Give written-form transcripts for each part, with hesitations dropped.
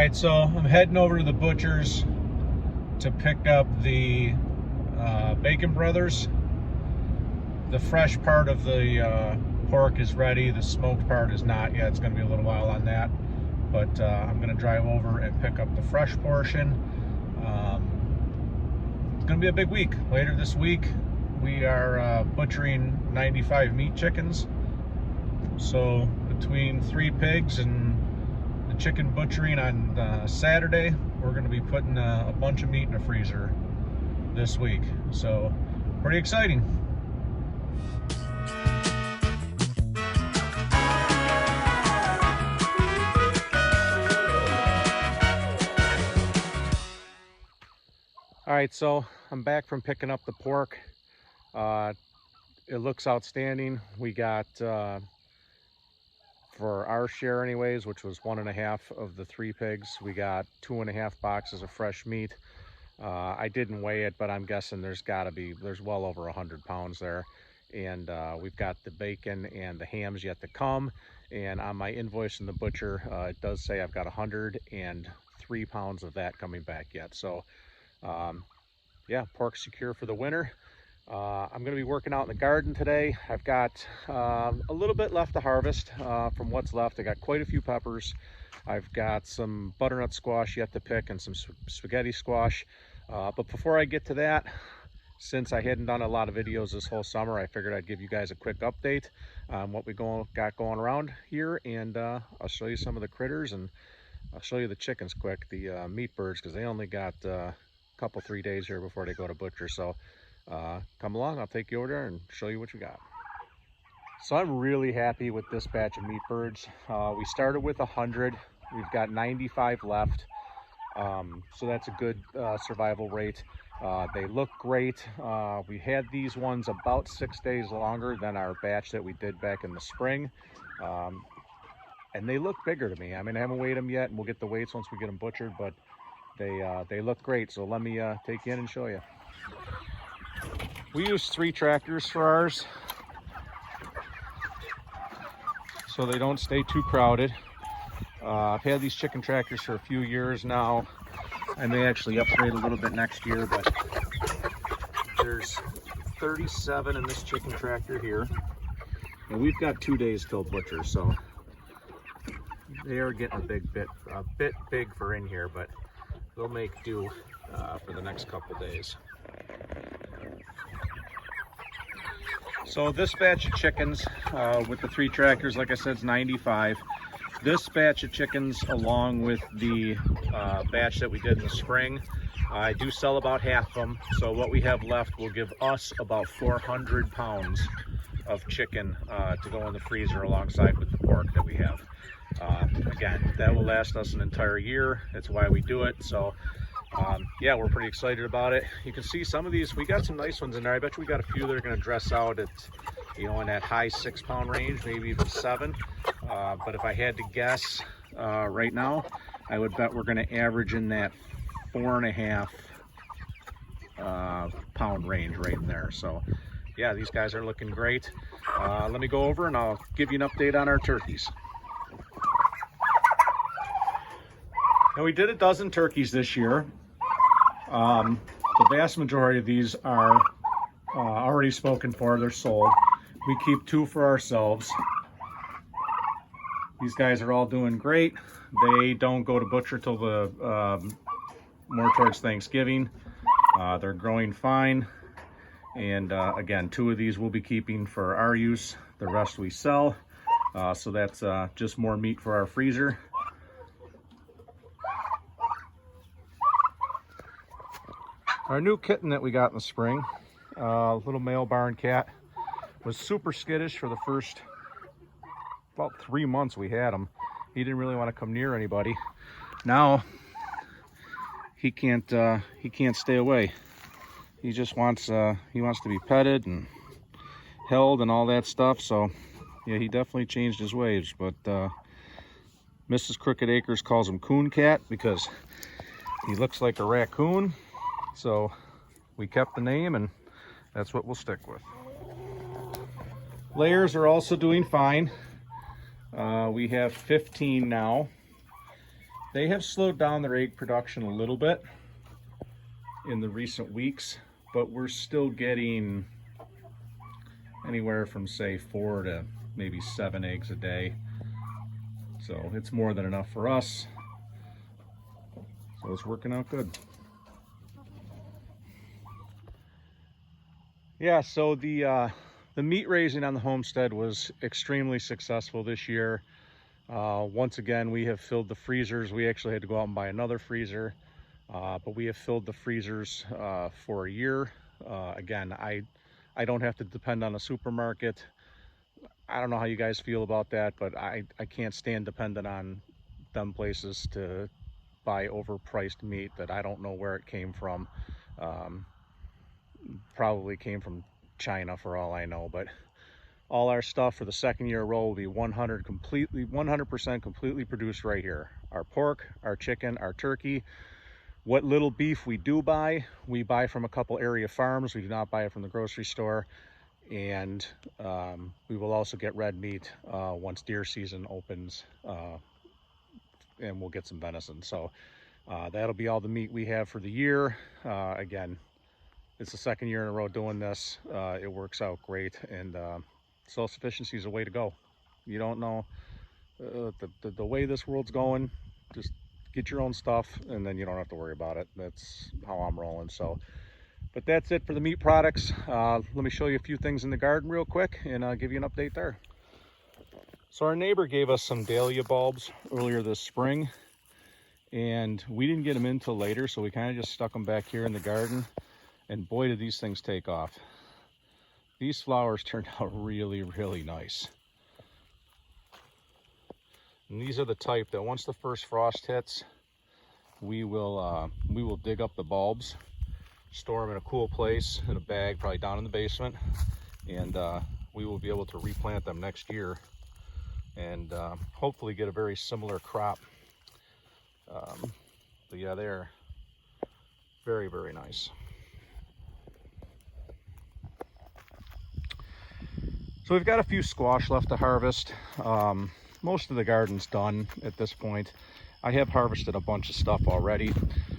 right, so I'm heading over to the butcher's to pick up the Bacon Brothers. The fresh part of the pork is ready. The smoked part is not yet. It's going to be a little while on that. But I'm going to drive over and pick up the fresh portion. It's going to be a big week. Later this week, we are butchering 95 meat chickens. So between 3 pigs and the chicken butchering on Saturday, we're going to be putting a bunch of meat in the freezer this week. So pretty exciting. All right, so I'm back from picking up the pork. It looks outstanding. We got, for our share anyways, which was 1.5 of the 3 pigs, we got 2.5 boxes of fresh meat. I didn't weigh it, but I'm guessing there's well over 100 pounds there. And we've got the bacon and the hams yet to come. And on my invoice in the butcher, it does say I've got 103 pounds of that coming back yet. So yeah, pork secure for the winter. I'm going to be working out in the garden today. I've got a little bit left to harvest from what's left. I got quite a few peppers. I've got some butternut squash yet to pick and some spaghetti squash. But before I get to that, since I hadn't done a lot of videos this whole summer, I figured I'd give you guys a quick update on what we got going around here. And I'll show you some of the critters, and I'll show you the chickens quick, the meat birds, because they only got a couple, 3 days here before they go to butcher. So come along, I'll take you over there and show you what you got. So I'm really happy with this batch of meat birds. We started with 100. We've got 95 left. So that's a good survival rate. They look great. We had these ones about 6 days longer than our batch that we did back in the spring. And they look bigger to me. I mean, I haven't weighed them yet, and we'll get the weights once we get them butchered, but they look great. So let me take you in and show you. We use 3 tractors for ours, so they don't stay too crowded. I've had these chicken tractors for a few years now. I may actually upgrade a little bit next year, but there's 37 in this chicken tractor here. And we've got 2 days till butcher, so they are getting a bit big for in here, but they'll make do for the next couple days. So this batch of chickens with the 3 tractors, like I said, is 95. This batch of chickens, along with the batch that we did in the spring, I do sell about half of them. So what we have left will give us about 400 pounds of chicken to go in the freezer alongside with the pork that we have. Again, that will last us an entire year. That's why we do it. So yeah, we're pretty excited about it. You can see some of these, we got some nice ones in there. I bet you we got a few that are going to dress out at, you know, in that high 6-pound range, maybe even 7. But if I had to guess right now, I would bet we're going to average in that 4.5 pound range right in there. So yeah, these guys are looking great. Let me go over and I'll give you an update on our turkeys. Now, we did a dozen turkeys this year. The vast majority of these are already spoken for. They're sold. We keep 2 for ourselves. These guys are all doing great. They don't go to butcher till the more towards Thanksgiving. They're growing fine. And again, 2 of these we'll be keeping for our use. The rest we sell. So that's just more meat for our freezer. Our new kitten that we got in the spring, little male barn cat, was super skittish for the first about 3 months we had him. He didn't really want to come near anybody. Now he can't stay away. He just wants to be petted and held and all that stuff. So yeah, he definitely changed his ways. But Mrs. Crooked Acres calls him Coon Cat because he looks like a raccoon. So we kept the name, and that's what we'll stick with. Layers are also doing fine. We have 15 now. They have slowed down their egg production a little bit in the recent weeks, but we're still getting anywhere from say 4 to maybe 7 eggs a day. So it's more than enough for us. So it's working out good. Yeah, so the meat raising on the homestead was extremely successful this year. Once again, we have filled the freezers. We actually had to go out and buy another freezer, but we have filled the freezers for a year. Again, I don't have to depend on a supermarket. I don't know how you guys feel about that, but I can't stand dependent on them places to buy overpriced meat that I don't know where it came from. Probably came from China for all I know, but all our stuff for the second year row will be 100% completely produced right here. Our pork, our chicken, our turkey. What little beef we do buy, we buy from a couple area farms. We do not buy it from the grocery store. And we will also get red meat once deer season opens, and we'll get some venison. So that'll be all the meat we have for the year. Again, it's the second year in a row doing this. It works out great, and self-sufficiency is a way to go. You don't know the way this world's going. Just get your own stuff, and then you don't have to worry about it. That's how I'm rolling. So, but that's it for the meat products. Let me show you a few things in the garden real quick, and I'll give you an update there. So our neighbor gave us some Dahlia bulbs earlier this spring, and we didn't get them in till later, so we kind of just stuck them back here in the garden, and boy did these things take off. These flowers turned out really, really nice. And these are the type that once the first frost hits, we will dig up the bulbs, store them in a cool place in a bag, probably down in the basement, and we will be able to replant them next year and hopefully get a very similar crop. But yeah, they're very, very nice. So we've got a few squash left to harvest. Most of the garden's done at this point. I have harvested a bunch of stuff already.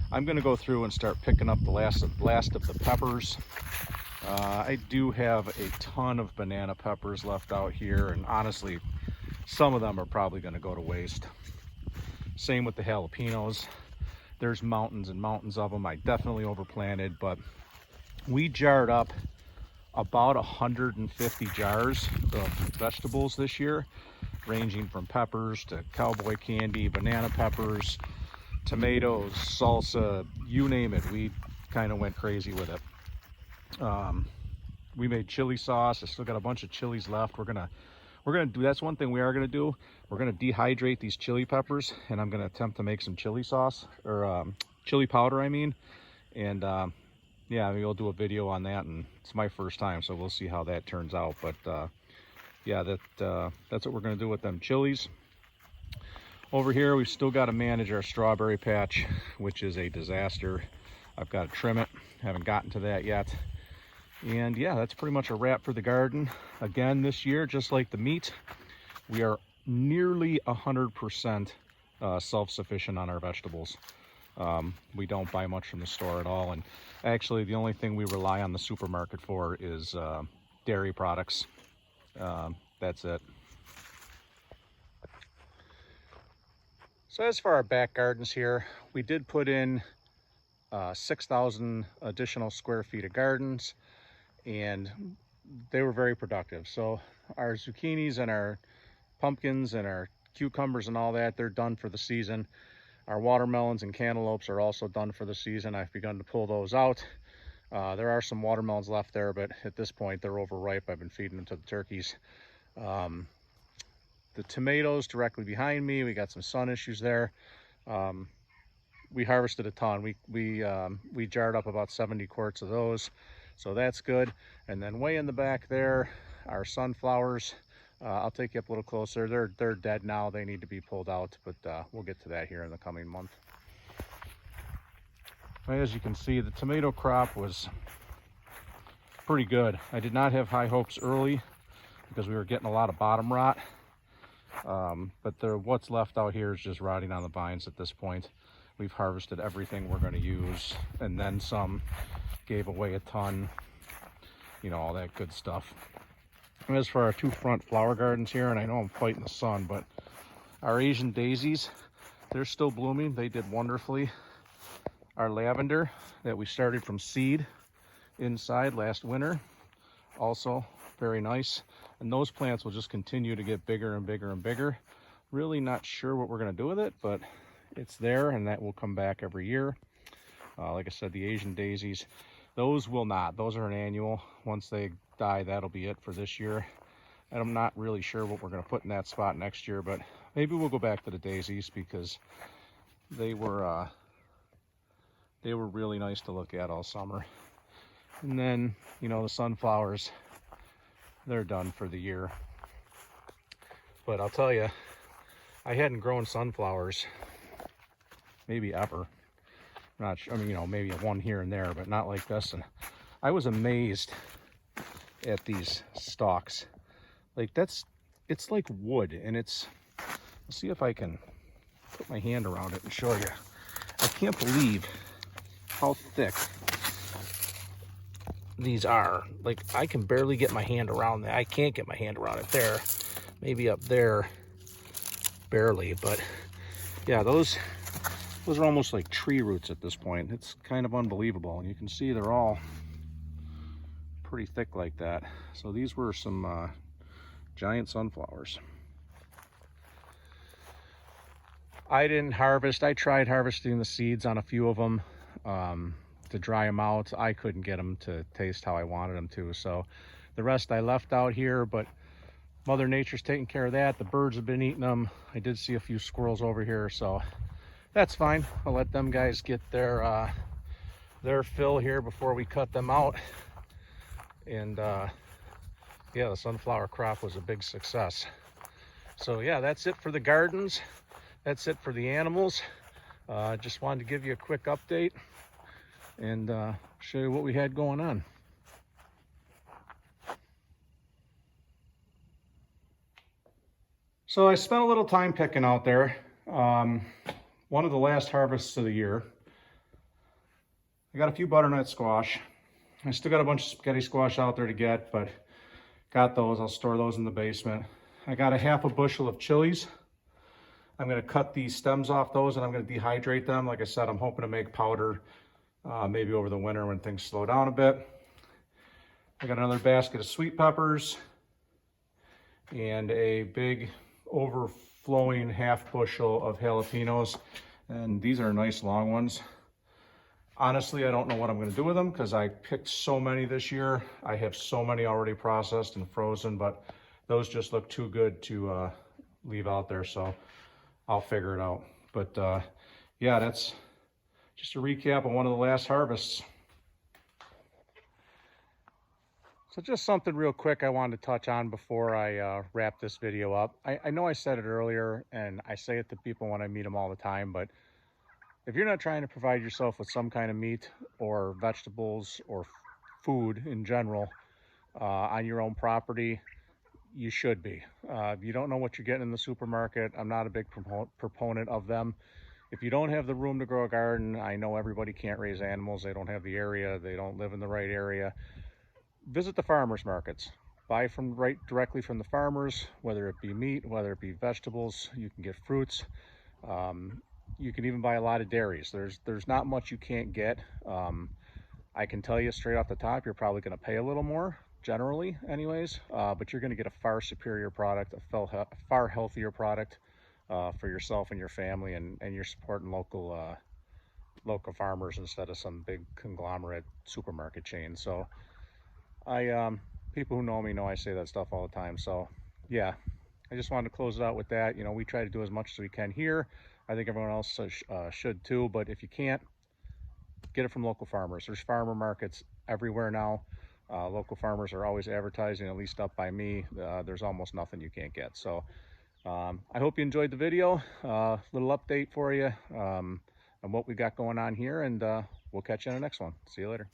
I'm gonna go through and start picking up the last of the peppers. I do have a ton of banana peppers left out here, and honestly, some of them are probably gonna go to waste. Same with the jalapenos. There's mountains and mountains of them. I definitely overplanted, but we jarred up about 150 jars of vegetables this year, ranging from peppers to cowboy candy, banana peppers, tomatoes, salsa, you name it. We kind of went crazy with it. We made chili sauce. I still got a bunch of chilies left. We're gonna do, that's one thing we are gonna do. We're gonna dehydrate these chili peppers, and I'm gonna attempt to make some chili sauce, or chili powder, I mean. And yeah, maybe we'll do a video on that, and it's my first time, so we'll see how that turns out. But yeah, that's what we're gonna do with them chilies. Over here, we've still got to manage our strawberry patch, which is a disaster. I've got to trim it, haven't gotten to that yet. And yeah, that's pretty much a wrap for the garden. Again, this year, just like the meat, we are nearly 100% self-sufficient on our vegetables. We don't buy much from the store at all, and actually the only thing we rely on the supermarket for is dairy products. That's it. So as for our back gardens here, we did put in 6,000 additional square feet of gardens, and they were very productive. So our zucchinis and our pumpkins and our cucumbers and all that, they're done for the season. Our watermelons and cantaloupes are also done for the season. I've begun to pull those out. There are some watermelons left there, but at this point they're overripe. I've been feeding them to the turkeys. The tomatoes directly behind me, we got some sun issues there. We harvested a ton. We jarred up about 70 quarts of those, so that's good. And then way in the back there, our sunflowers, I'll take you up a little closer. They're dead now. They need to be pulled out, but we'll get to that here in the coming month. As you can see, the tomato crop was pretty good. I did not have high hopes early because we were getting a lot of bottom rot, But what's left out here is just rotting on the vines at this point. We've harvested everything we're going to use, and then some. Gave away a ton, you know, all that good stuff. And as for our two front flower gardens here, and I know I'm fighting the sun, but our Asian daisies, they're still blooming. They did wonderfully. Our lavender that we started from seed inside last winter, also very nice. And those plants will just continue to get bigger and bigger and bigger. Really not sure what we're going to do with it, but it's there, and that will come back every year. Like I said, the Asian daisies, those will not. Those are an annual. Once they die, that'll be it for this year. And I'm not really sure what we're going to put in that spot next year, but maybe we'll go back to the daisies because they were really nice to look at all summer. And then, you know, the sunflowers, they're done for the year. But I'll tell you, I hadn't grown sunflowers maybe ever. Not sure, I mean, you know, maybe one here and there, but not like this. And I was amazed at these stalks. Like it's like wood, and let's see if I can put my hand around it and show you. I can't believe how thick these are. Like, I can barely get my hand around that. I can't get my hand around it there. Maybe up there, barely, but yeah, those are almost like tree roots at this point. It's kind of unbelievable. And you can see they're all pretty thick like that. So these were some giant sunflowers. I didn't harvest. I tried harvesting the seeds on a few of them to dry them out. I couldn't get them to taste how I wanted them to. So the rest I left out here, but Mother Nature's taking care of that. The birds have been eating them. I did see a few squirrels over here, so that's fine. I'll let them guys get their fill here before we cut them out. And yeah, the sunflower crop was a big success. So yeah, that's it for the gardens. That's it for the animals. Just wanted to give you a quick update and show you what we had going on. So I spent a little time picking out there. One of the last harvests of the year. I got a few butternut squash. I still got a bunch of spaghetti squash out there to get, but got those. I'll store those in the basement. I got a half a bushel of chilies. I'm going to cut the stems off those and I'm going to dehydrate them. Like I said, I'm hoping to make powder maybe over the winter when things slow down a bit. I got another basket of sweet peppers and a big overflowing half bushel of jalapenos. And these are nice long ones. Honestly, I don't know what I'm going to do with them because I picked so many this year. I have so many already processed and frozen, but those just look too good to leave out there. So I'll figure it out. But yeah, that's just a recap of one of the last harvests. So just something real quick I wanted to touch on before I wrap this video up. I know I said it earlier, and I say it to people when I meet them all the time, but if you're not trying to provide yourself with some kind of meat or vegetables or food in general on your own property, you should be. If you don't know what you're getting in the supermarket, I'm not a big proponent of them. If you don't have the room to grow a garden, I know everybody can't raise animals. They don't have the area. They don't live in the right area. Visit the farmers markets. Buy directly from the farmers, whether it be meat, whether it be vegetables. You can get fruits. You can even buy a lot of dairies. There's not much you can't get. I can tell you straight off the top, you're probably going to pay a little more, generally anyways, but you're going to get a far superior product, a far healthier product for yourself and your family, and you're supporting local farmers instead of some big conglomerate supermarket chain. So people who know me know I say that stuff all the time. So yeah, I just wanted to close it out with that. You know, we try to do as much as we can here. I think everyone else should too, but if you can't, get it from local farmers. There's farmer markets everywhere now. Local farmers are always advertising, at least up by me. There's almost nothing you can't get. So I hope you enjoyed the video. Little update for you on what we got going on here, and we'll catch you in the next one. See you later.